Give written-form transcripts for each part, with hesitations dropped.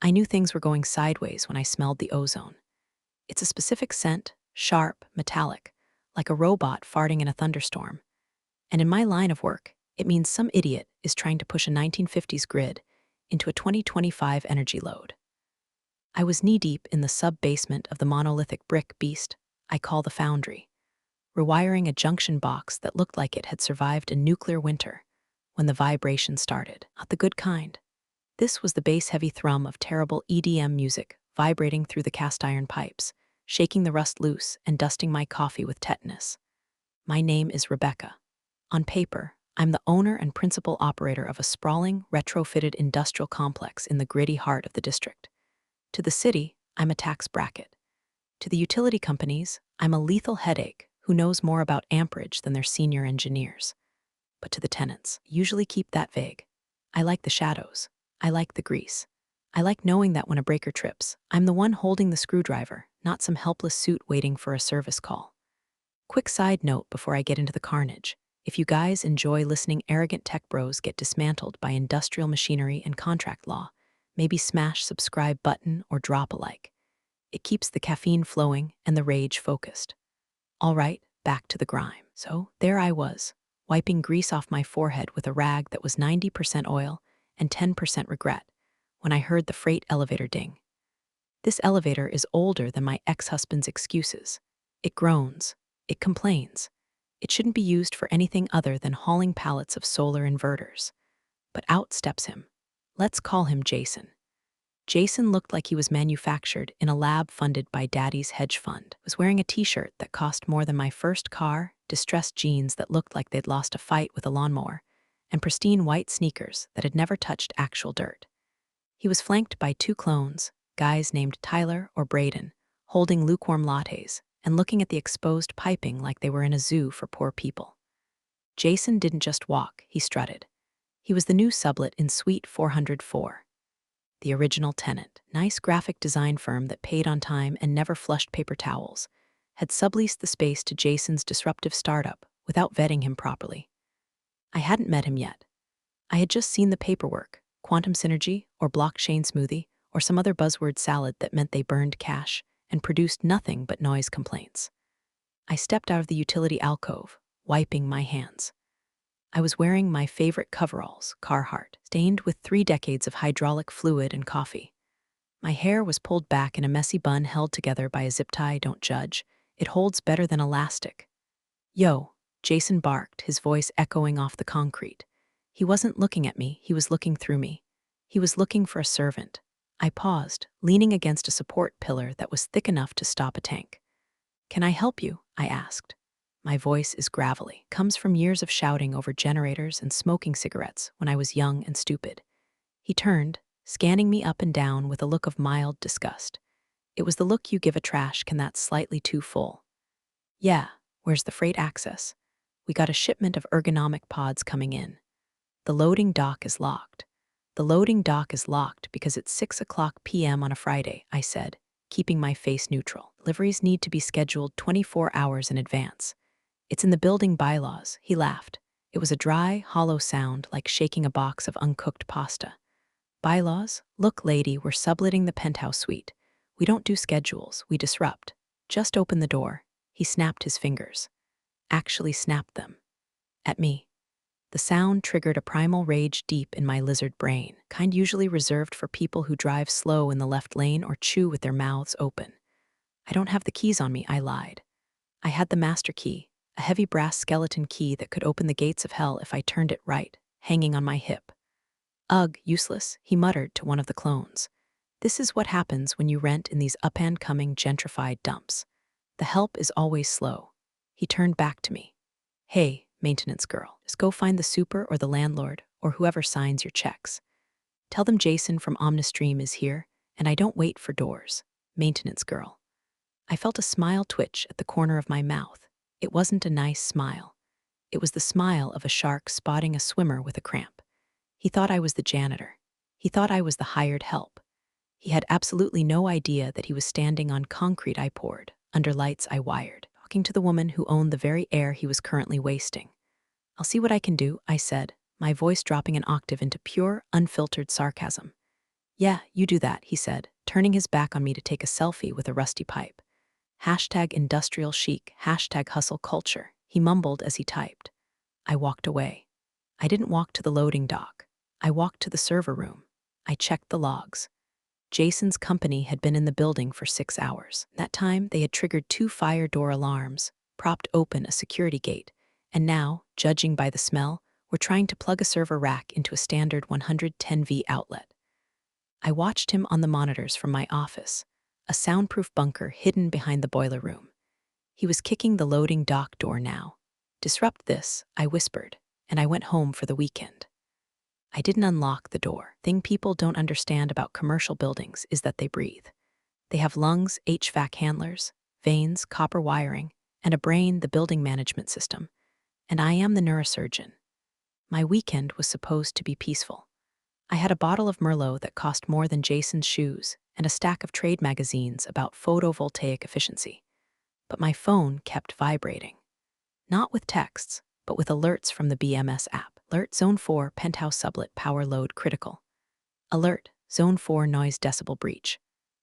I knew things were going sideways when I smelled the ozone. It's a specific scent, sharp, metallic, like a robot farting in a thunderstorm. And in my line of work, it means some idiot is trying to push a 1950s grid into a 2025 energy load. I was knee-deep in the sub-basement of the monolithic brick beast I call the foundry, rewiring a junction box that looked like it had survived a nuclear winter when the vibration started. Not the good kind. This was the bass-heavy thrum of terrible EDM music vibrating through the cast-iron pipes, shaking the rust loose and dusting my coffee with tetanus. My name is Rebecca. On paper, I'm the owner and principal operator of a sprawling, retrofitted industrial complex in the gritty heart of the district. To the city, I'm a tax bracket. To the utility companies, I'm a lethal headache who knows more about amperage than their senior engineers. But to the tenants, usually keep that vague. I like the shadows. I like the grease. I like knowing that when a breaker trips, I'm the one holding the screwdriver, not some helpless suit waiting for a service call. Quick side note before I get into the carnage. If you guys enjoy listening arrogant tech bros get dismantled by industrial machinery and contract law, maybe smash subscribe button or drop a like. It keeps the caffeine flowing and the rage focused. All right, back to the grime. So there I was, wiping grease off my forehead with a rag that was 90% oil and 10% regret, when I heard the freight elevator ding. This elevator is older than my ex-husband's excuses. It groans. It complains. It shouldn't be used for anything other than hauling pallets of solar inverters. But out steps him. Let's call him Jason. Jason looked like he was manufactured in a lab funded by Daddy's hedge fund. Was wearing a t-shirt that cost more than my first car, distressed jeans that looked like they'd lost a fight with a lawnmower, and pristine white sneakers that had never touched actual dirt. He was flanked by two clones, guys named Tyler or Braden, holding lukewarm lattes and looking at the exposed piping like they were in a zoo for poor people. Jason didn't just walk, he strutted. He was the new sublet in Suite 404. The original tenant, nice graphic design firm that paid on time and never flushed paper towels, had subleased the space to Jason's disruptive startup without vetting him properly. I hadn't met him yet. I had just seen the paperwork, quantum synergy or blockchain smoothie or some other buzzword salad that meant they burned cash and produced nothing but noise complaints. I stepped out of the utility alcove, wiping my hands. I was wearing my favorite coveralls, Carhartt, stained with 3 decades of hydraulic fluid and coffee. My hair was pulled back in a messy bun held together by a zip tie. Don't judge. It holds better than elastic. Yo, Jason barked, his voice echoing off the concrete. He wasn't looking at me, he was looking through me. He was looking for a servant. I paused, leaning against a support pillar that was thick enough to stop a tank. Can I help you? I asked. My voice is gravelly, comes from years of shouting over generators and smoking cigarettes when I was young and stupid. He turned, scanning me up and down with a look of mild disgust. It was the look you give a trash can that's slightly too full. Yeah, where's the freight access? We got a shipment of ergonomic pods coming in. The loading dock is locked. The loading dock is locked because it's 6:00 p.m. on a Friday, I said, keeping my face neutral. Deliveries need to be scheduled 24 hours in advance. It's in the building bylaws, he laughed. It was a dry, hollow sound like shaking a box of uncooked pasta. Bylaws? Look, lady, we're subletting the penthouse suite. We don't do schedules, we disrupt. Just open the door. He snapped his fingers. Actually snapped them. At me. The sound triggered a primal rage deep in my lizard brain, kind usually reserved for people who drive slow in the left lane or chew with their mouths open. I don't have the keys on me, I lied. I had the master key, a heavy brass skeleton key that could open the gates of hell if I turned it right, hanging on my hip. Ugh, useless, he muttered to one of the clones. This is what happens when you rent in these up-and-coming gentrified dumps. The help is always slow. He turned back to me. Hey, maintenance girl, just go find the super or the landlord or whoever signs your checks. Tell them Jason from Omnistream is here, and I don't wait for doors. Maintenance girl. I felt a smile twitch at the corner of my mouth. It wasn't a nice smile. It was the smile of a shark spotting a swimmer with a cramp. He thought I was the janitor. He thought I was the hired help. He had absolutely no idea that he was standing on concrete I poured, under lights I wired, talking to the woman who owned the very air he was currently wasting. I'll see what I can do, I said, my voice dropping an octave into pure, unfiltered sarcasm. Yeah, you do that, he said, turning his back on me to take a selfie with a rusty pipe. Hashtag industrial chic, hashtag hustle culture, he mumbled as he typed. I walked away. I didn't walk to the loading dock. I walked to the server room. I checked the logs. Jason's company had been in the building for 6 hours. That time, they had triggered 2 fire door alarms, propped open a security gate, and now, judging by the smell, were trying to plug a server rack into a standard 110V outlet. I watched him on the monitors from my office, a soundproof bunker hidden behind the boiler room. He was kicking the loading dock door now. Disrupt this, I whispered, and I went home for the weekend. I didn't unlock the door. Thing people don't understand about commercial buildings is that they breathe. They have lungs, HVAC handlers, veins, copper wiring, and a brain, the building management system. And I am the neurosurgeon. My weekend was supposed to be peaceful. I had a bottle of Merlot that cost more than Jason's shoes and a stack of trade magazines about photovoltaic efficiency. But my phone kept vibrating. Not with texts, but with alerts from the BMS app. Alert Zone 4 Penthouse Sublet Power Load Critical. Alert Zone 4 Noise Decibel Breach.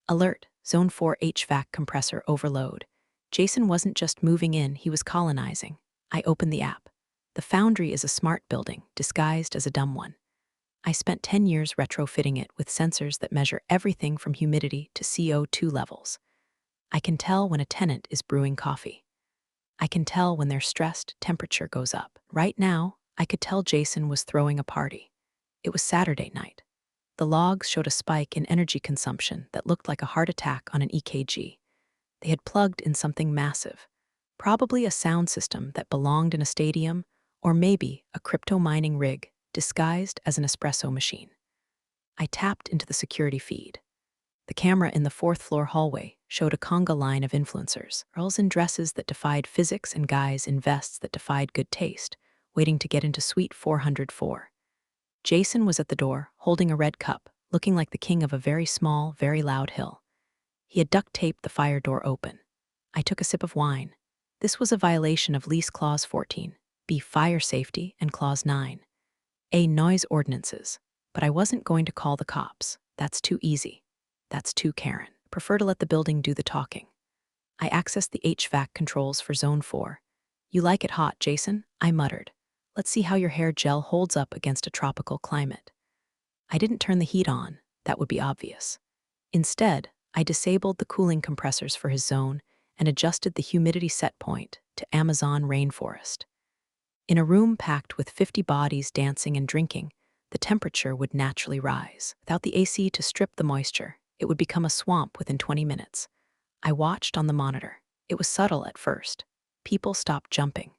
Alert Zone 4 HVAC Compressor Overload. Jason wasn't just moving in, he was colonizing. I opened the app. The Foundry is a smart building, disguised as a dumb one. I spent 10 years retrofitting it with sensors that measure everything from humidity to CO2 levels. I can tell when a tenant is brewing coffee. I can tell when their stressed temperature goes up. Right now, I could tell Jason was throwing a party. It was Saturday night. The logs showed a spike in energy consumption that looked like a heart attack on an EKG. They had plugged in something massive, probably a sound system that belonged in a stadium, or maybe a crypto mining rig disguised as an espresso machine. I tapped into the security feed. The camera in the 4th-floor hallway showed a conga line of influencers, girls in dresses that defied physics and guys in vests that defied good taste, waiting to get into Suite 404. Jason was at the door, holding a red cup, looking like the king of a very small, very loud hill. He had duct-taped the fire door open. I took a sip of wine. This was a violation of Lease Clause 14, B. Fire Safety, and Clause 9, A. Noise Ordinances. But I wasn't going to call the cops. That's too easy. That's too Karen. Prefer to let the building do the talking. I accessed the HVAC controls for Zone 4. You like it hot, Jason? I muttered. Let's see how your hair gel holds up against a tropical climate. I didn't turn the heat on. That would be obvious. Instead, I disabled the cooling compressors for his zone and adjusted the humidity set point to Amazon rainforest. In a room packed with 50 bodies dancing and drinking, the temperature would naturally rise. Without the AC to strip the moisture, it would become a swamp within 20 minutes. I watched on the monitor. It was subtle at first. People stopped jumping.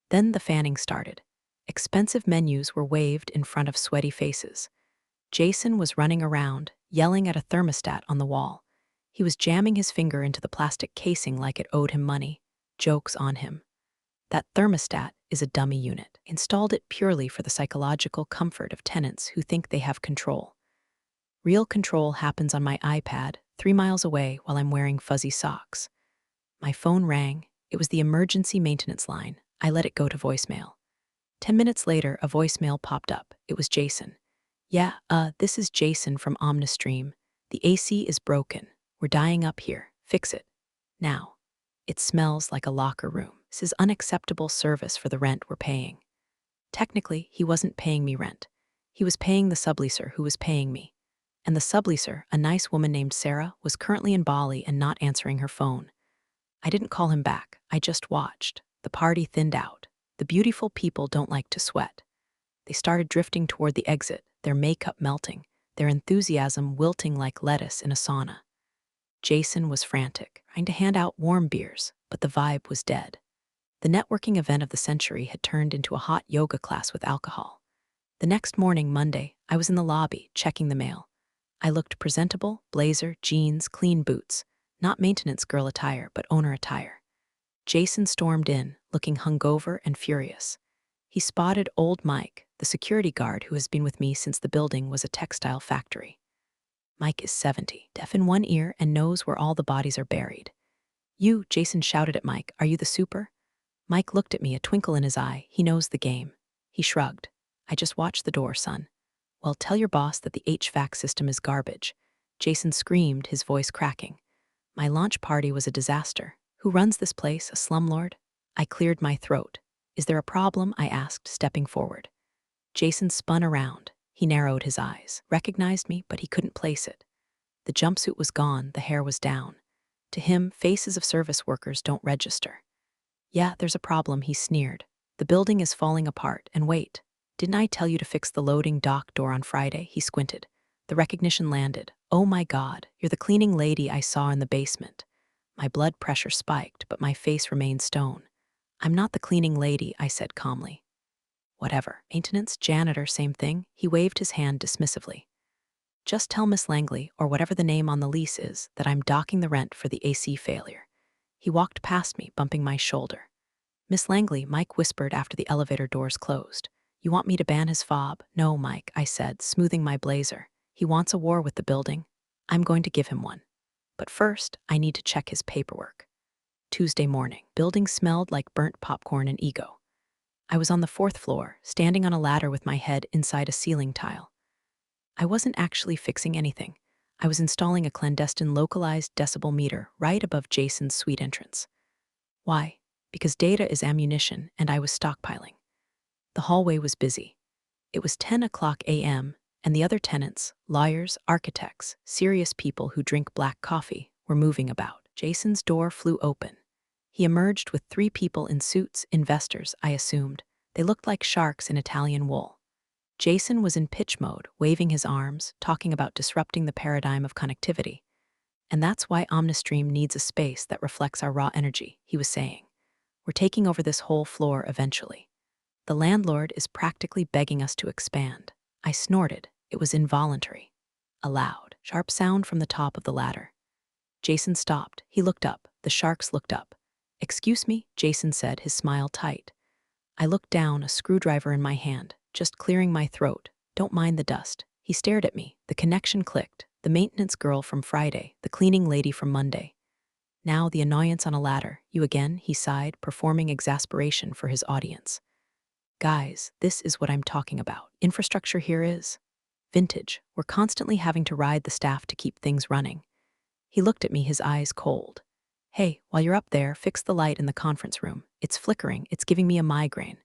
Then the fanning started. Expensive menus were waved in front of sweaty faces. Jason was running around, yelling at a thermostat on the wall. He was jamming his finger into the plastic casing like it owed him money. Joke's on him. That thermostat is a dummy unit. Installed it purely for the psychological comfort of tenants who think they have control. Real control happens on my iPad, 3 miles away while I'm wearing fuzzy socks. My phone rang. It was the emergency maintenance line. I let it go to voicemail. 10 minutes later, a voicemail popped up. It was Jason. Yeah, this is Jason from Omnistream. The AC is broken. We're dying up here. Fix it. Now. It smells like a locker room. This is unacceptable service for the rent we're paying. Technically, he wasn't paying me rent. He was paying the subleaser who was paying me. And the subleaser, a nice woman named Sarah, was currently in Bali and not answering her phone. I didn't call him back. I just watched. The party thinned out. The beautiful people don't like to sweat. They started drifting toward the exit, their makeup melting, their enthusiasm wilting like lettuce in a sauna. Jason was frantic, trying to hand out warm beers, but the vibe was dead. The networking event of the century had turned into a hot yoga class with alcohol. The next morning, Monday, I was in the lobby, checking the mail. I looked presentable, blazer, jeans, clean boots, not maintenance girl attire, but owner attire. Jason stormed in, looking hungover and furious. He spotted old Mike, the security guard who has been with me since the building was a textile factory. Mike is 70, deaf in one ear and knows where all the bodies are buried. You, Jason shouted at Mike, are you the super? Mike looked at me, a twinkle in his eye. He knows the game. He shrugged. I just watched the door, son. Well, tell your boss that the HVAC system is garbage. Jason screamed, his voice cracking. My launch party was a disaster. Who runs this place, a slumlord? I cleared my throat. Is there a problem? I asked, stepping forward. Jason spun around. He narrowed his eyes, recognized me, but he couldn't place it. The jumpsuit was gone, the hair was down. To him, faces of service workers don't register. Yeah, there's a problem, he sneered. The building is falling apart, and wait. Didn't I tell you to fix the loading dock door on Friday? He squinted. The recognition landed. Oh my God, you're the cleaning lady I saw in the basement. My blood pressure spiked, but my face remained stone. I'm not the cleaning lady, I said calmly. Whatever. Maintenance, janitor, same thing. He waved his hand dismissively. Just tell Miss Langley, or whatever the name on the lease is, that I'm docking the rent for the AC failure. He walked past me, bumping my shoulder. Miss Langley, Mike whispered after the elevator doors closed. You want me to ban his fob? No, Mike, I said, smoothing my blazer. He wants a war with the building. I'm going to give him one. But first, I need to check his paperwork. Tuesday morning. Building smelled like burnt popcorn and ego. I was on the 4th floor, standing on a ladder with my head inside a ceiling tile. I wasn't actually fixing anything. I was installing a clandestine localized decibel meter right above Jason's suite entrance. Why? Because data is ammunition, and I was stockpiling. The hallway was busy. It was 10 o'clock a.m., and the other tenants, lawyers, architects, serious people who drink black coffee, were moving about. Jason's door flew open. He emerged with 3 people in suits, investors, I assumed. They looked like sharks in Italian wool. Jason was in pitch mode, waving his arms, talking about disrupting the paradigm of connectivity. And that's why Omnistream needs a space that reflects our raw energy, he was saying. We're taking over this whole floor eventually. The landlord is practically begging us to expand. I snorted. It was involuntary. A loud, sharp sound from the top of the ladder. Jason stopped. He looked up. The sharks looked up. Excuse me, Jason said, his smile tight. I looked down, a screwdriver in my hand, just clearing my throat. Don't mind the dust. He stared at me. The connection clicked. The maintenance girl from Friday, the cleaning lady from Monday. Now the annoyance on a ladder. You again, he sighed, performing exasperation for his audience. Guys, this is what I'm talking about. Infrastructure here is vintage. We're constantly having to ride the staff to keep things running. He looked at me, his eyes cold. Hey, while you're up there, fix the light in the conference room. It's flickering. It's giving me a migraine.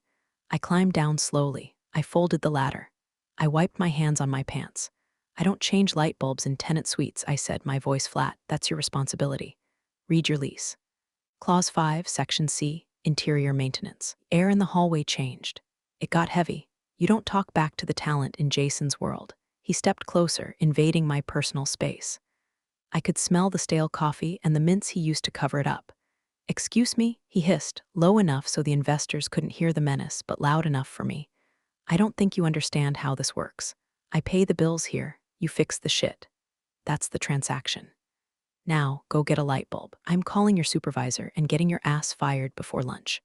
I climbed down slowly. I folded the ladder. I wiped my hands on my pants. I don't change light bulbs in tenant suites, I said, my voice flat. That's your responsibility. Read your lease. Clause 5, Section C, Interior Maintenance. Air in the hallway changed. It got heavy. You don't talk back to the talent in Jason's world. He stepped closer, invading my personal space. I could smell the stale coffee and the mints he used to cover it up. Excuse me, he hissed, low enough so the investors couldn't hear the menace, but loud enough for me. I don't think you understand how this works. I pay the bills here, you fix the shit. That's the transaction. Now, go get a light bulb. I'm calling your supervisor and getting your ass fired before lunch.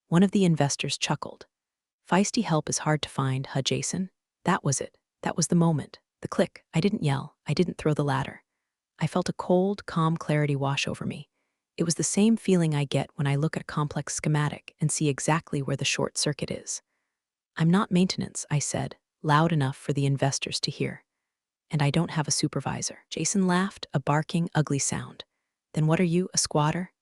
One of the investors chuckled. Feisty help is hard to find, huh, Jason? That was it. That was the moment. The click. I didn't yell. I didn't throw the ladder. I felt a cold, calm clarity wash over me. It was the same feeling I get when I look at a complex schematic and see exactly where the short circuit is. I'm not maintenance, I said, loud enough for the investors to hear. And I don't have a supervisor. Jason laughed, a barking, ugly sound. Then what are you, a squatter?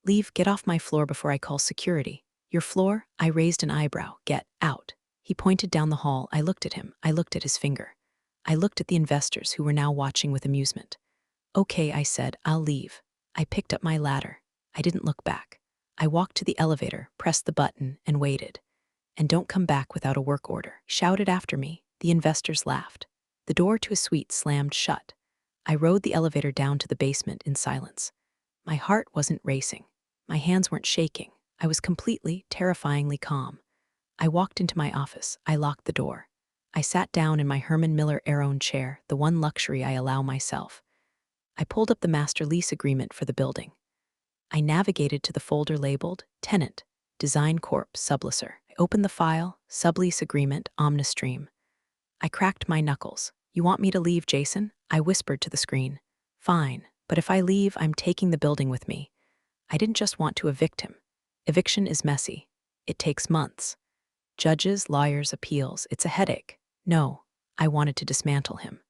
Leave, get off my floor before I call security. Your floor? I raised an eyebrow. Get out. He pointed down the hall. I looked at him. I looked at his finger. I looked at the investors who were now watching with amusement. Okay, I said, I'll leave. I picked up my ladder. I didn't look back. I walked to the elevator, pressed the button, and waited. And don't come back without a work order. He shouted after me. The investors laughed. The door to his suite slammed shut. I rode the elevator down to the basement in silence. My heart wasn't racing. My hands weren't shaking. I was completely, terrifyingly calm. I walked into my office. I locked the door. I sat down in my Herman Miller Aeron chair, the one luxury I allow myself. I pulled up the master lease agreement for the building. I navigated to the folder labeled Tenant, Design Corp. Subleaser. I opened the file, Sublease Agreement, Omnistream. I cracked my knuckles. You want me to leave, Jason? I whispered to the screen. Fine, but if I leave, I'm taking the building with me. I didn't just want to evict him. Eviction is messy. It takes months. Judges, lawyers, appeals. It's a headache. No, I wanted to dismantle him.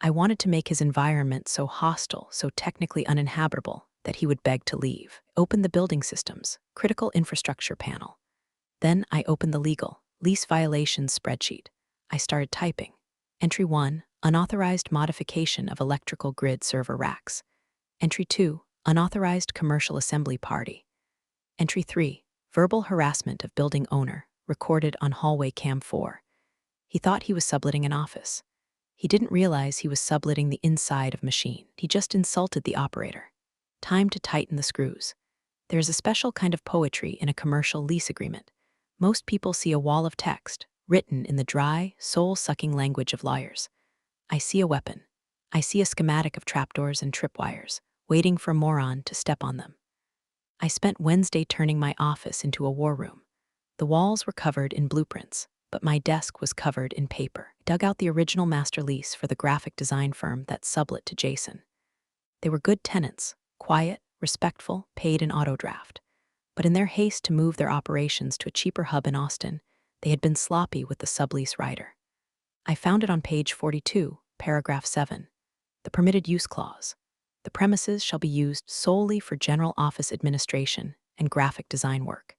I wanted to make his environment so hostile, so technically uninhabitable, that he would beg to leave. Open the building systems, critical infrastructure panel. Then I opened the legal, lease violations spreadsheet. I started typing. Entry 1, unauthorized modification of electrical grid server racks. Entry 2, unauthorized commercial assembly party. Entry 3, verbal harassment of building owner, recorded on hallway cam 4. He thought he was subletting an office. He didn't realize he was subletting the inside of machine. He just insulted the operator. Time to tighten the screws. There's a special kind of poetry in a commercial lease agreement. Most people see a wall of text, written in the dry, soul-sucking language of lawyers. I see a weapon. I see a schematic of trapdoors and tripwires, waiting for a moron to step on them. I spent Wednesday turning my office into a war room. The walls were covered in blueprints, but my desk was covered in paper. I dug out the original master lease for the graphic design firm that sublet to Jason. They were good tenants, quiet, respectful, paid in autodraft. But in their haste to move their operations to a cheaper hub in Austin, they had been sloppy with the sublease rider. I found it on page 42, paragraph 7, the permitted use clause. The premises shall be used solely for general office administration and graphic design work.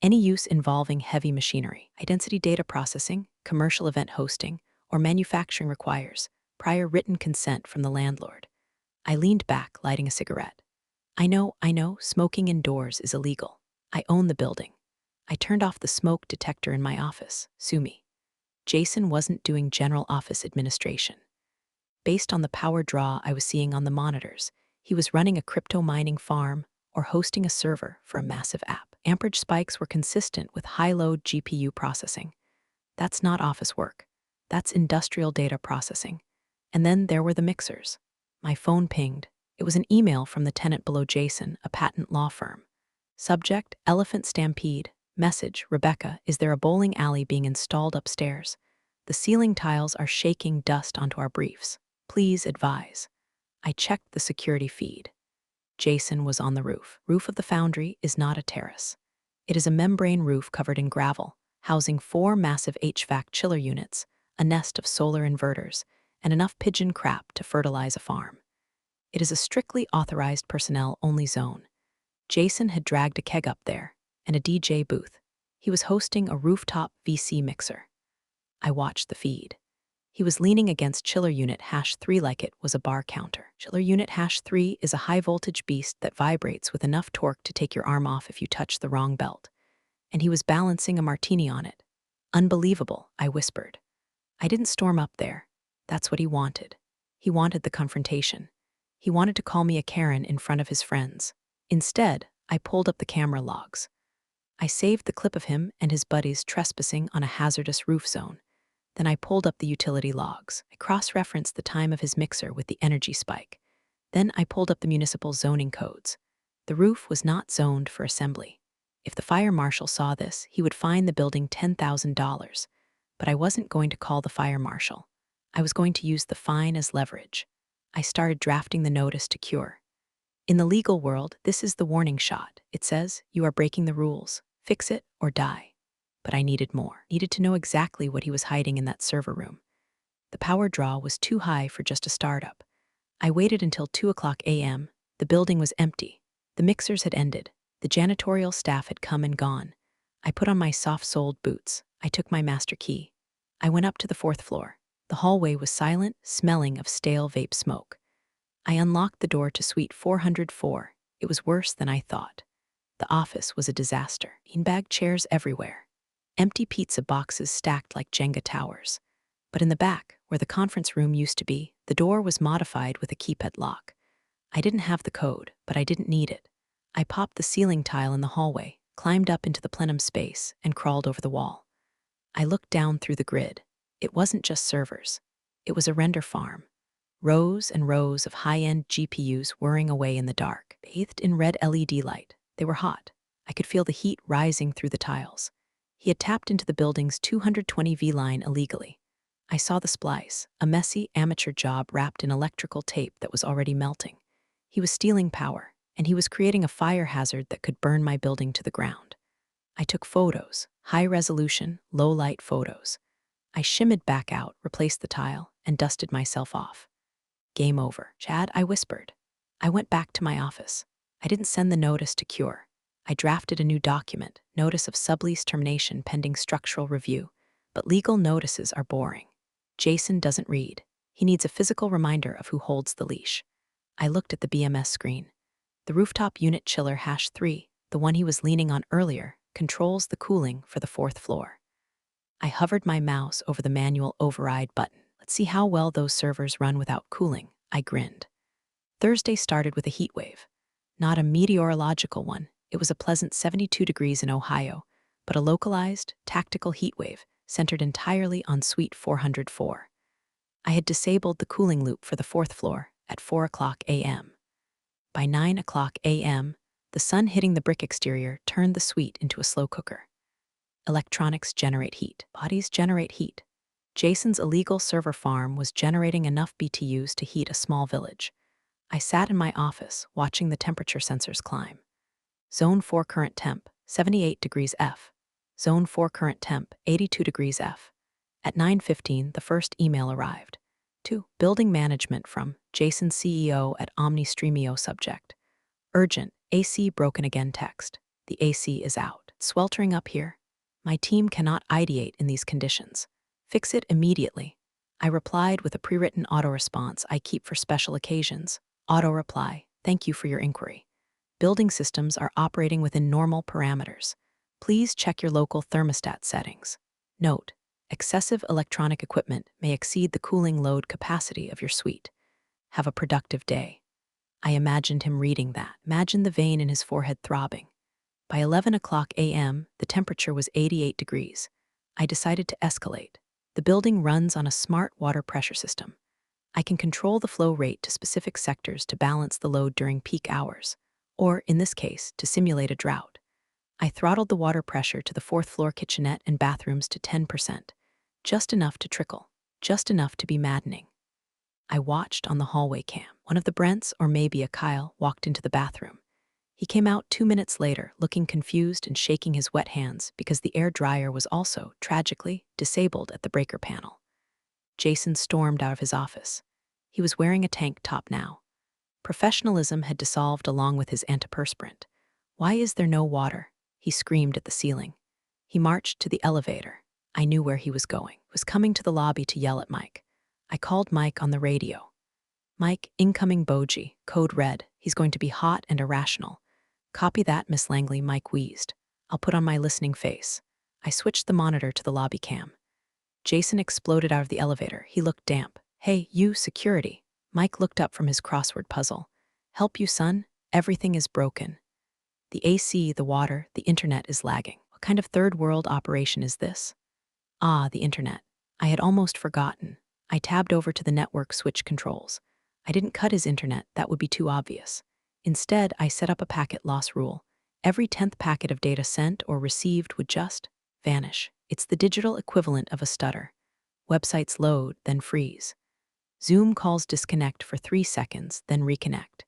Any use involving heavy machinery, high-density data processing, commercial event hosting, or manufacturing requires prior written consent from the landlord. I leaned back, lighting a cigarette. I know, smoking indoors is illegal. I own the building. I turned off the smoke detector in my office. Sue me. Jason wasn't doing general office administration. Based on the power draw I was seeing on the monitors, he was running a crypto mining farm or hosting a server for a massive app. Amperage spikes were consistent with high-load GPU processing. That's not office work. That's industrial data processing. And then there were the mixers. My phone pinged. It was an email from the tenant below Jason, a patent law firm. Subject, Elephant Stampede. Message, Rebecca, is there a bowling alley being installed upstairs? The ceiling tiles are shaking dust onto our briefs. Please advise. I checked the security feed. Jason was on the roof. Roof of the foundry is not a terrace. It is a membrane roof covered in gravel, housing 4 massive HVAC chiller units, a nest of solar inverters, and enough pigeon crap to fertilize a farm. It is a strictly authorized personnel-only zone. Jason had dragged a keg up there, and a DJ booth. He was hosting a rooftop VC mixer. I watched the feed. He was leaning against chiller unit #3 like it was a bar counter. Chiller unit #3 is a high-voltage beast that vibrates with enough torque to take your arm off if you touch the wrong belt. And he was balancing a martini on it. Unbelievable, I whispered. I didn't storm up there. That's what he wanted. He wanted the confrontation. He wanted to call me a Karen in front of his friends. Instead, I pulled up the camera logs. I saved the clip of him and his buddies trespassing on a hazardous roof zone. Then I pulled up the utility logs. I cross-referenced the time of his mixer with the energy spike. Then I pulled up the municipal zoning codes. The roof was not zoned for assembly. If the fire marshal saw this, he would fine the building $10,000. But I wasn't going to call the fire marshal. I was going to use the fine as leverage. I started drafting the notice to cure. In the legal world, this is the warning shot. It says, you are breaking the rules. Fix it or die. But I needed more. Needed to know exactly what he was hiding in that server room. The power draw was too high for just a startup. I waited until 2:00 a.m. The building was empty. The mixers had ended. The janitorial staff had come and gone. I put on my soft-soled boots. I took my master key. I went up to the 4th floor. The hallway was silent, smelling of stale vape smoke. I unlocked the door to suite 404. It was worse than I thought. The office was a disaster. Beanbag chairs everywhere. Empty pizza boxes stacked like Jenga towers. But in the back, where the conference room used to be, the door was modified with a keypad lock. I didn't have the code, but I didn't need it. I popped the ceiling tile in the hallway, climbed up into the plenum space, and crawled over the wall. I looked down through the grid. It wasn't just servers. It was a render farm. Rows and rows of high-end GPUs whirring away in the dark, bathed in red LED light. They were hot. I could feel the heat rising through the tiles. He had tapped into the building's 220V line illegally. I saw the splice, a messy amateur job wrapped in electrical tape that was already melting. He was stealing power, and he was creating a fire hazard that could burn my building to the ground. I took photos, high-resolution, low-light photos. I shimmied back out, replaced the tile, and dusted myself off. Game over. Chad, I whispered. I went back to my office. I didn't send the notice to cure. I drafted a new document, notice of sublease termination pending structural review. But legal notices are boring. Jason doesn't read. He needs a physical reminder of who holds the leash. I looked at the BMS screen. The rooftop unit chiller #3, the one he was leaning on earlier, controls the cooling for the 4th floor. I hovered my mouse over the manual override button. Let's see how well those servers run without cooling, I grinned. Thursday started with a heat wave. Not a meteorological one. It was a pleasant 72 degrees in Ohio, but a localized, tactical heat wave centered entirely on Suite 404. I had disabled the cooling loop for the 4th floor at 4 a.m. By 9 a.m., the sun hitting the brick exterior turned the suite into a slow cooker. Electronics generate heat. Bodies generate heat. Jason's illegal server farm was generating enough BTUs to heat a small village. I sat in my office, watching the temperature sensors climb. Zone 4 current temp, 78 degrees F. Zone 4 current temp, 82 degrees F. At 9:15, the first email arrived. To Building Management from Jason CEO at OmniStreamio subject. Urgent, AC broken again text. The AC is out. Sweltering up here. My team cannot ideate in these conditions. Fix it immediately. I replied with a pre-written auto-response I keep for special occasions. Auto-reply, thank you for your inquiry. Building systems are operating within normal parameters. Please check your local thermostat settings. Note, excessive electronic equipment may exceed the cooling load capacity of your suite. Have a productive day. I imagined him reading that. Imagine the vein in his forehead throbbing. By 11 a.m., the temperature was 88 degrees. I decided to escalate. The building runs on a smart water pressure system. I can control the flow rate to specific sectors to balance the load during peak hours, or, in this case, to simulate a drought. I throttled the water pressure to the 4th floor kitchenette and bathrooms to 10%, just enough to trickle, just enough to be maddening. I watched on the hallway cam. One of the Brents, or maybe a Kyle, walked into the bathroom. He came out 2 minutes later, looking confused and shaking his wet hands because the air dryer was also, tragically, disabled at the breaker panel. Jason stormed out of his office. He was wearing a tank top now. Professionalism had dissolved along with his antiperspirant. Why is there no water? He screamed at the ceiling. He marched to the elevator. I knew where he was going. He was coming to the lobby to yell at Mike. I called Mike on the radio. Mike, incoming Boji, code red. He's going to be hot and irrational. Copy that, Miss Langley, Mike wheezed. I'll put on my listening face. I switched the monitor to the lobby cam. Jason exploded out of the elevator. He looked damp. Hey, you, security. Mike looked up from his crossword puzzle. Help you, son? Everything is broken. The AC, the water, the internet is lagging. What kind of third world operation is this? Ah, the internet. I had almost forgotten. I tabbed over to the network switch controls. I didn't cut his internet, that would be too obvious. Instead, I set up a packet loss rule. Every 10th packet of data sent or received would just vanish. It's the digital equivalent of a stutter. Websites load, then freeze. Zoom calls disconnect for 3 seconds, then reconnect.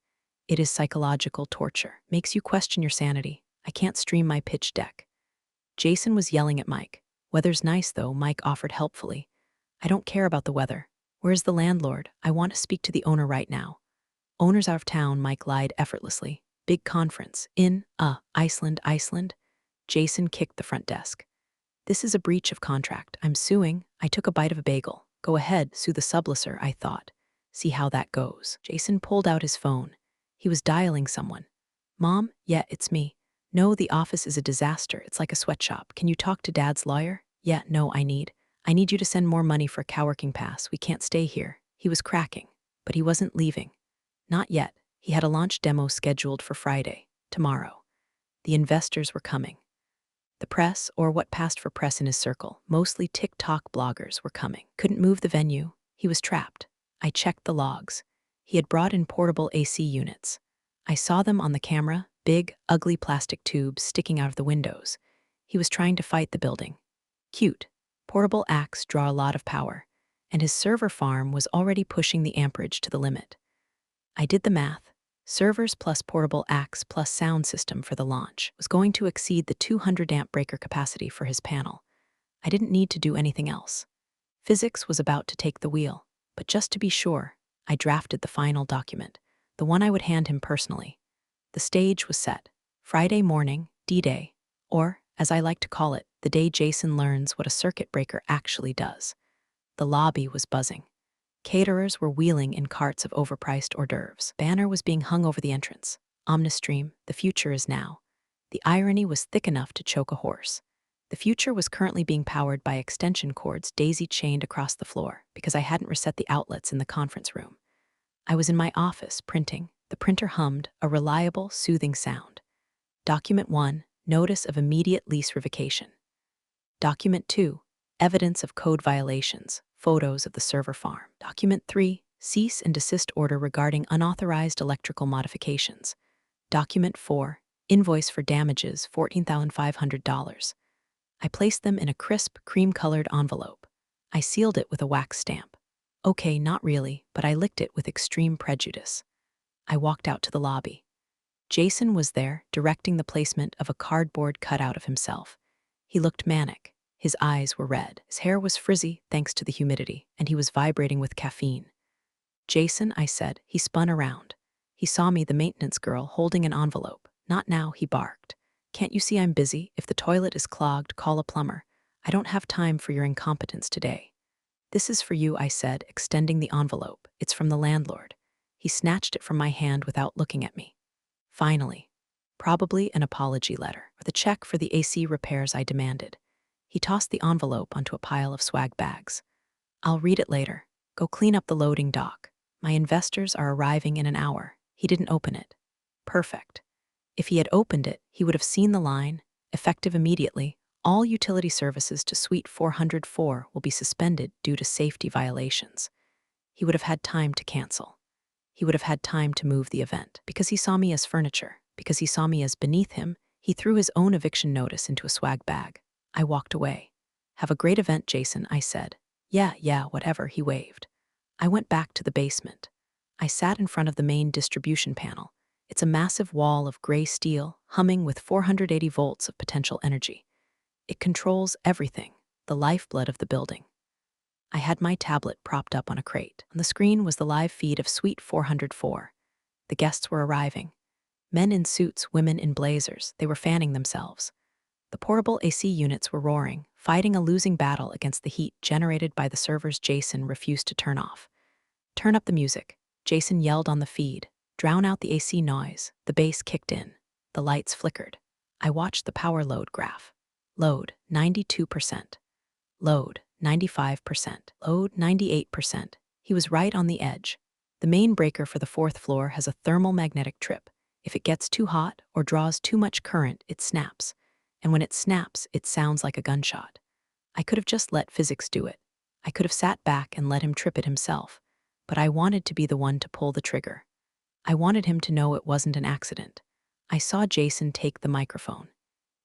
It is psychological torture. Makes you question your sanity. I can't stream my pitch deck. Jason was yelling at Mike. Weather's nice, though, Mike offered helpfully. I don't care about the weather. Where's the landlord? I want to speak to the owner right now. Owner's out of town, Mike lied effortlessly. Big conference. In, Iceland. Jason kicked the front desk. This is a breach of contract. I'm suing. I took a bite of a bagel. Go ahead, sue the subleaser, I thought. See how that goes. Jason pulled out his phone. He was dialing someone. Mom? Yeah, it's me. No, the office is a disaster. It's like a sweatshop. Can you talk to Dad's lawyer? Yeah, no, I need you to send more money for a coworking pass. We can't stay here. He was cracking, but he wasn't leaving. Not yet. He had a launch demo scheduled for Friday, tomorrow. The investors were coming. The press, or what passed for press in his circle, mostly TikTok bloggers, were coming. Couldn't move the venue. He was trapped. I checked the logs. He had brought in portable AC units. I saw them on the camera, big, ugly plastic tubes sticking out of the windows. He was trying to fight the building. Cute. Portable ACs draw a lot of power, and his server farm was already pushing the amperage to the limit. I did the math. Servers plus portable ACs plus sound system for the launch was going to exceed the 200 amp breaker capacity for his panel. I didn't need to do anything else. Physics was about to take the wheel, but just to be sure, I drafted the final document, the one I would hand him personally. The stage was set. Friday morning, D-Day, or, as I like to call it, the day Jason learns what a circuit breaker actually does. The lobby was buzzing. Caterers were wheeling in carts of overpriced hors d'oeuvres. Banner was being hung over the entrance. Omnistream, the future is now. The irony was thick enough to choke a horse. The future was currently being powered by extension cords daisy-chained across the floor because I hadn't reset the outlets in the conference room. I was in my office printing. The printer hummed, a reliable, soothing sound. Document 1, Notice of Immediate Lease Revocation. Document 2, Evidence of Code Violations, Photos of the Server Farm. Document 3, Cease and Desist Order Regarding Unauthorized Electrical Modifications. Document 4, Invoice for Damages, $14,500. I placed them in a crisp, cream-colored envelope. I sealed it with a wax stamp. Okay, not really, but I licked it with extreme prejudice. I walked out to the lobby. Jason was there, directing the placement of a cardboard cutout of himself. He looked manic. His eyes were red. His hair was frizzy, thanks to the humidity, and he was vibrating with caffeine. Jason, I said. He spun around. He saw me, the maintenance girl, holding an envelope. Not now, he barked. Can't you see I'm busy? If the toilet is clogged, call a plumber. I don't have time for your incompetence today. This is for you, I said, extending the envelope. It's from the landlord. He snatched it from my hand without looking at me. Finally, probably an apology letter, or the check for the AC repairs I demanded. He tossed the envelope onto a pile of swag bags. I'll read it later. Go clean up the loading dock. My investors are arriving in an hour. He didn't open it. Perfect. If he had opened it, he would have seen the line, effective immediately. All utility services to Suite 404 will be suspended due to safety violations. He would have had time to cancel. He would have had time to move the event. Because he saw me as furniture, because he saw me as beneath him, he threw his own eviction notice into a swag bag. I walked away. Have a great event, Jason, I said. Yeah, whatever, he waved. I went back to the basement. I sat in front of the main distribution panel. It's a massive wall of gray steel, humming with 480 volts of potential energy. It controls everything, the lifeblood of the building. I had my tablet propped up on a crate. On the screen was the live feed of Suite 404. The guests were arriving. Men in suits, women in blazers. They were fanning themselves. The portable AC units were roaring, fighting a losing battle against the heat generated by the servers Jason refused to turn off. Turn up the music, Jason yelled on the feed. Drown out the AC noise. The bass kicked in. The lights flickered. I watched the power load graph. Load, 92%. Load, 95%. Load, 98%. He was right on the edge. The main breaker for the fourth floor has a thermal magnetic trip. If it gets too hot or draws too much current, it snaps. And when it snaps, it sounds like a gunshot. I could have just let physics do it. I could have sat back and let him trip it himself. But I wanted to be the one to pull the trigger. I wanted him to know it wasn't an accident. I saw Jason take the microphone.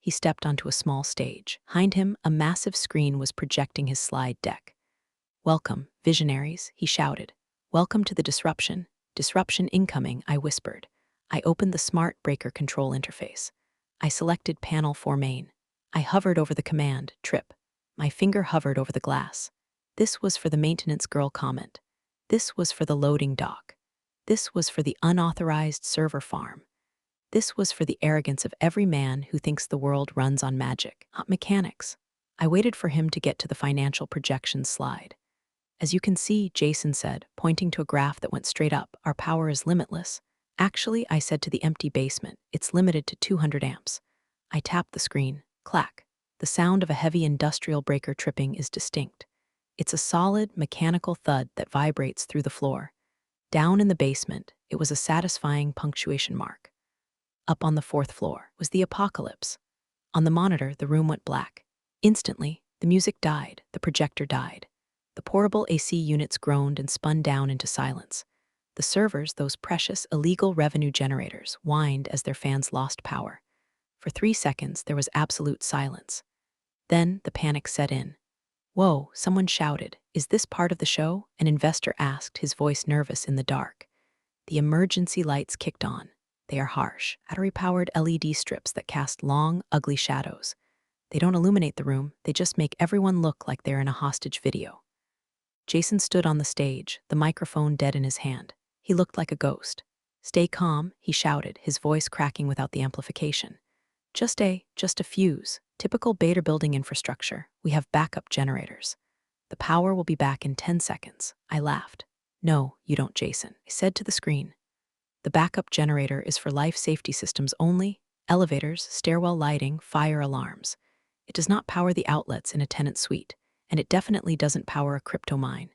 He stepped onto a small stage. Behind him, a massive screen was projecting his slide deck. Welcome, visionaries, he shouted. Welcome to the disruption. Disruption incoming, I whispered. I opened the smart breaker control interface. I selected panel 4 main. I hovered over the command, trip. My finger hovered over the glass. This was for the maintenance girl comment. This was for the loading dock. This was for the unauthorized server farm. This was for the arrogance of every man who thinks the world runs on magic, not mechanics. I waited for him to get to the financial projections slide. As you can see, Jason said, pointing to a graph that went straight up, our power is limitless. Actually, I said to the empty basement, it's limited to 200 amps. I tapped the screen. Clack. The sound of a heavy industrial breaker tripping is distinct. It's a solid, mechanical thud that vibrates through the floor. Down in the basement, it was a satisfying punctuation mark. Up on the fourth floor was the apocalypse. On the monitor, the room went black. Instantly, the music died, the projector died. The portable AC units groaned and spun down into silence. The servers, those precious, illegal revenue generators, whined as their fans lost power. For 3 seconds, there was absolute silence. Then the panic set in. Whoa, someone shouted. Is this part of the show? An investor asked, his voice nervous in the dark. The emergency lights kicked on. They are harsh, battery-powered LED strips that cast long, ugly shadows. They don't illuminate the room, they just make everyone look like they're in a hostage video. Jason stood on the stage, the microphone dead in his hand. He looked like a ghost. "Stay calm," he shouted, his voice cracking without the amplification. Just a fuse. Typical beta building infrastructure. We have backup generators. The power will be back in 10 seconds. I laughed. "No, you don't, Jason," I said to the screen. "The backup generator is for life safety systems only, elevators, stairwell lighting, fire alarms. It does not power the outlets in a tenant suite, and it definitely doesn't power a crypto mine."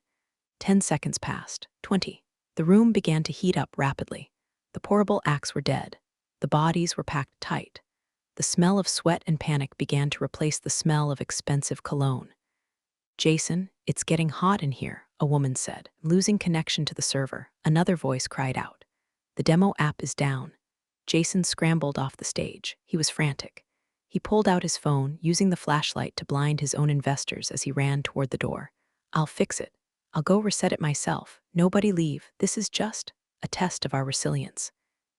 10 seconds passed. 20. The room began to heat up rapidly. The pourable acts were dead. The bodies were packed tight. The smell of sweat and panic began to replace the smell of expensive cologne. "Jason, it's getting hot in here," a woman said. Losing connection to the server, another voice cried out. "The demo app is down." Jason scrambled off the stage. He was frantic. He pulled out his phone, using the flashlight to blind his own investors as he ran toward the door. "I'll fix it. I'll go reset it myself. Nobody leave. This is just a test of our resilience."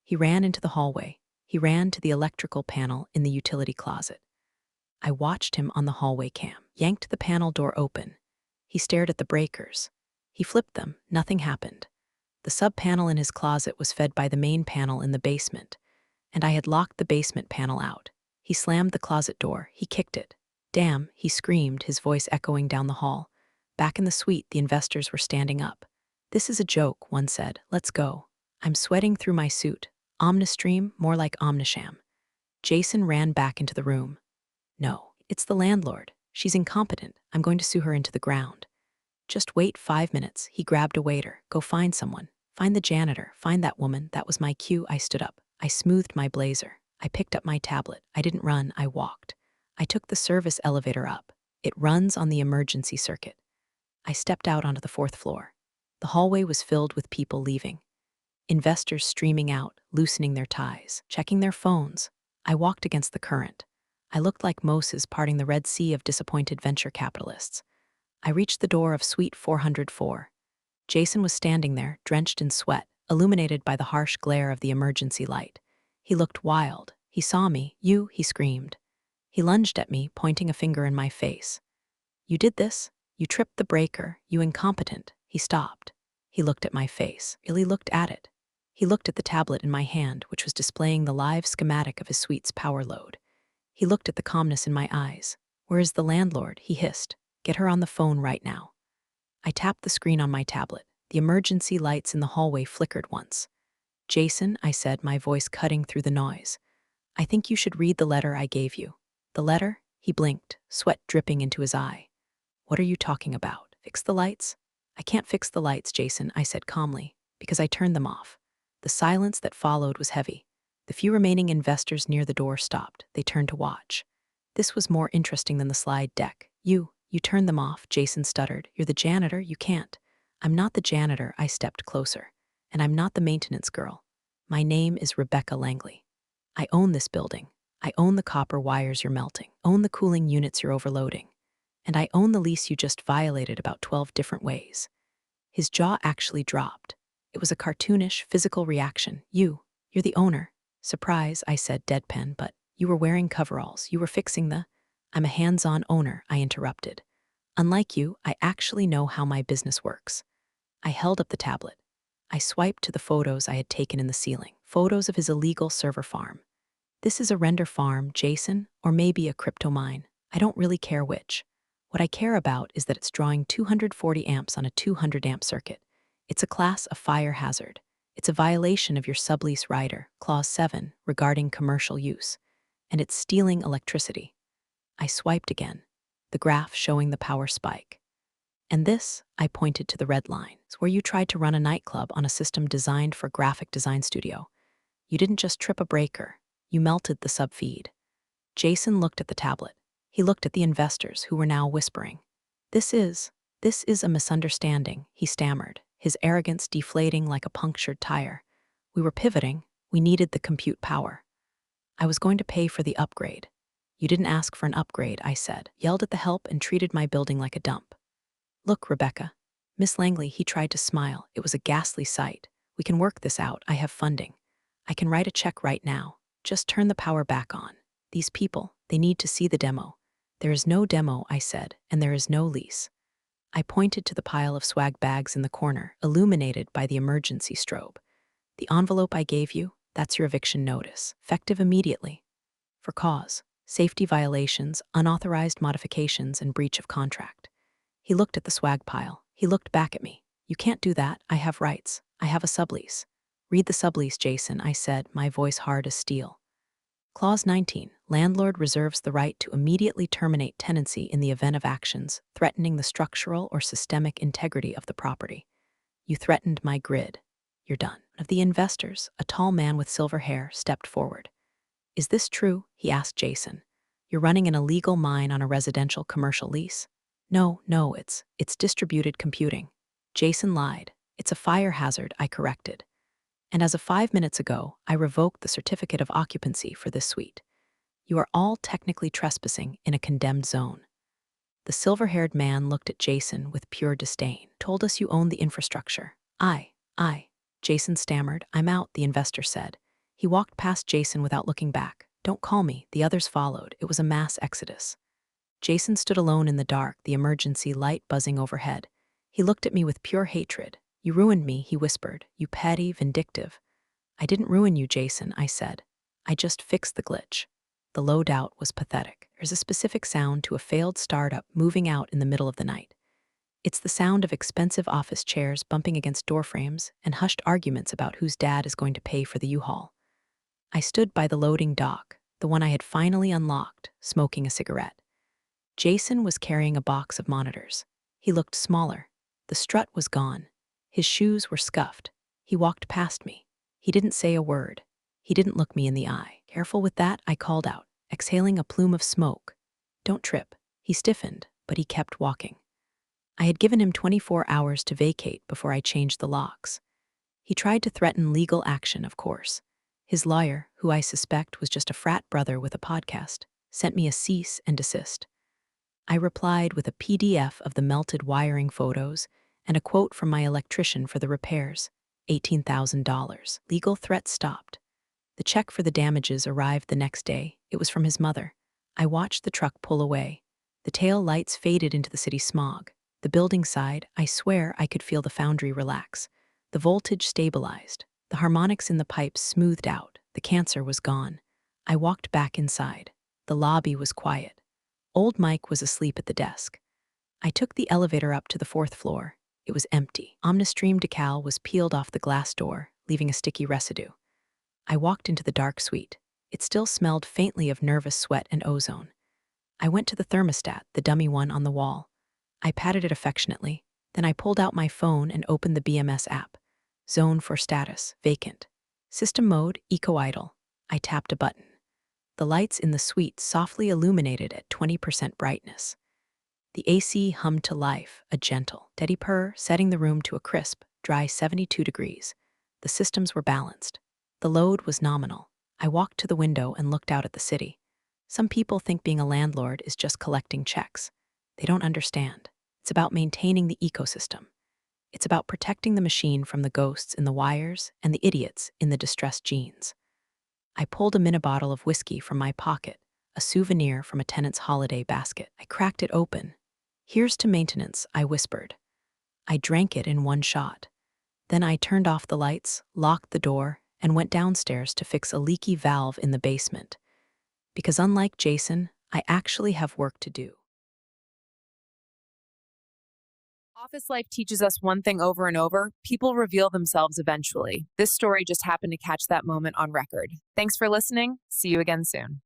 He ran into the hallway. He ran to the electrical panel in the utility closet. I watched him on the hallway cam, yanked the panel door open. He stared at the breakers. He flipped them. Nothing happened. The sub-panel in his closet was fed by the main panel in the basement, and I had locked the basement panel out. He slammed the closet door. He kicked it. "Damn," he screamed, his voice echoing down the hall. Back in the suite, the investors were standing up. "This is a joke," one said. "Let's go." I'm sweating through my suit. Omnistream, more like Omnisham. Jason ran back into the room. "No, it's the landlord. She's incompetent. I'm going to sue her into the ground." "Just wait 5 minutes." He grabbed a waiter. "Go find someone. Find the janitor. Find that woman." That was my cue. I stood up. I smoothed my blazer. I picked up my tablet. I didn't run, I walked. I took the service elevator up. It runs on the emergency circuit. I stepped out onto the 4th floor. The hallway was filled with people leaving. Investors streaming out, loosening their ties, checking their phones. I walked against the current. I looked like Moses parting the Red Sea of disappointed venture capitalists. I reached the door of Suite 404. Jason was standing there, drenched in sweat, illuminated by the harsh glare of the emergency light. He looked wild. He saw me. "You," he screamed. He lunged at me, pointing a finger in my face. "You did this? You tripped the breaker, you incompetent." He stopped. He looked at my face. Really looked at it. He looked at the tablet in my hand, which was displaying the live schematic of his suite's power load. He looked at the calmness in my eyes. "Where is the landlord?" he hissed. "Get her on the phone right now." I tapped the screen on my tablet. The emergency lights in the hallway flickered once. "Jason," I said, my voice cutting through the noise, "I think you should read the letter I gave you." "The letter?" He blinked, sweat dripping into his eye. "What are you talking about? Fix the lights?" "I can't fix the lights, Jason," I said calmly, "because I turned them off." The silence that followed was heavy. The few remaining investors near the door stopped. They turned to watch. This was more interesting than the slide deck. You turned them off," Jason stuttered. "You're the janitor, you can't." "I'm not the janitor," I stepped closer. "And I'm not the maintenance girl. My name is Rebecca Langley. I own this building. I own the copper wires you're melting, own the cooling units you're overloading, and I own the lease you just violated about 12 different ways." His jaw actually dropped. It was a cartoonish, physical reaction. You're the owner." "Surprise," I said deadpan, "but you were wearing coveralls. You were fixing the—" "I'm a hands-on owner," I interrupted. "Unlike you, I actually know how my business works." I held up the tablet. I swiped to the photos I had taken in the ceiling, photos of his illegal server farm. "This is a render farm, Jason, or maybe a crypto mine. I don't really care which. What I care about is that it's drawing 240 amps on a 200 amp circuit. It's a class of fire hazard. It's a violation of your sublease rider, Clause 7, regarding commercial use. And it's stealing electricity." I swiped again, the graph showing the power spike. "And this," I pointed to the red line, "is where you tried to run a nightclub on a system designed for a graphic design studio. You didn't just trip a breaker, you melted the subfeed." Jason looked at the tablet. He looked at the investors, who were now whispering. This is a misunderstanding," he stammered, his arrogance deflating like a punctured tire. "We were pivoting. We needed the compute power. I was going to pay for the upgrade." "You didn't ask for an upgrade," I said, yelled at the help, and treated my building like a dump. "Look, Rebecca." Miss Langley, he tried to smile. It was a ghastly sight. "We can work this out. I have funding. I can write a check right now. Just turn the power back on. These people, they need to see the demo." "There is no demo," I said, "and there is no lease." I pointed to the pile of swag bags in the corner, illuminated by the emergency strobe. The envelope I gave you, that's your eviction notice, effective immediately. For cause, safety violations, unauthorized modifications, and breach of contract. He looked at the swag pile. He looked back at me. You can't do that. I have rights. I have a sublease. Read the sublease, Jason, I said, my voice hard as steel. Clause 19. Landlord reserves the right to immediately terminate tenancy in the event of actions threatening the structural or systemic integrity of the property. You threatened my grid. You're done. One of the investors, a tall man with silver hair, stepped forward. Is this true? He asked Jason. You're running an illegal mine on a residential commercial lease? No, it's distributed computing. Jason lied. It's a fire hazard, I corrected. And as of 5 minutes ago, I revoked the certificate of occupancy for this suite. You are all technically trespassing in a condemned zone. The silver-haired man looked at Jason with pure disdain. Told us you own the infrastructure. I. Jason stammered. I'm out, the investor said. He walked past Jason without looking back. Don't call me. The others followed. It was a mass exodus. Jason stood alone in the dark, the emergency light buzzing overhead. He looked at me with pure hatred. You ruined me, he whispered. You petty, vindictive. I didn't ruin you, Jason, I said. I just fixed the glitch. The loadout was pathetic. There's a specific sound to a failed startup moving out in the middle of the night. It's the sound of expensive office chairs bumping against doorframes and hushed arguments about whose dad is going to pay for the U-Haul. I stood by the loading dock, the one I had finally unlocked, smoking a cigarette. Jason was carrying a box of monitors. He looked smaller. The strut was gone. His shoes were scuffed. He walked past me. He didn't say a word. He didn't look me in the eye. Careful with that, I called out, exhaling a plume of smoke. Don't trip. He stiffened, but he kept walking. I had given him 24 hours to vacate before I changed the locks. He tried to threaten legal action, of course. His lawyer, who I suspect was just a frat brother with a podcast, sent me a cease and desist. I replied with a PDF of the melted wiring photos and a quote from my electrician for the repairs, $18,000. Legal threats stopped. The check for the damages arrived the next day. It was from his mother. I watched the truck pull away. The tail lights faded into the city smog. The building side, I swear I could feel the foundry relax. The voltage stabilized. The harmonics in the pipes smoothed out. The cancer was gone. I walked back inside. The lobby was quiet. Old Mike was asleep at the desk. I took the elevator up to the 4th floor. It was empty. Omnistream decal was peeled off the glass door, leaving a sticky residue. I walked into the dark suite. It still smelled faintly of nervous sweat and ozone. I went to the thermostat, the dummy one on the wall. I patted it affectionately. Then I pulled out my phone and opened the BMS app. Zone for status, vacant. System mode, eco-idle. I tapped a button. The lights in the suite softly illuminated at 20% brightness. The AC hummed to life, a gentle, steady purr, setting the room to a crisp, dry 72 degrees. The systems were balanced. The load was nominal. I walked to the window and looked out at the city. Some people think being a landlord is just collecting checks. They don't understand. It's about maintaining the ecosystem. It's about protecting the machine from the ghosts in the wires and the idiots in the distressed jeans. I pulled a mini bottle of whiskey from my pocket, a souvenir from a tenant's holiday basket. I cracked it open. Here's to maintenance, I whispered. I drank it in one shot. Then I turned off the lights, locked the door, and went downstairs to fix a leaky valve in the basement. Because unlike Jason, I actually have work to do. Office life teaches us one thing over and over: people reveal themselves eventually. This story just happened to catch that moment on record. Thanks for listening. See you again soon.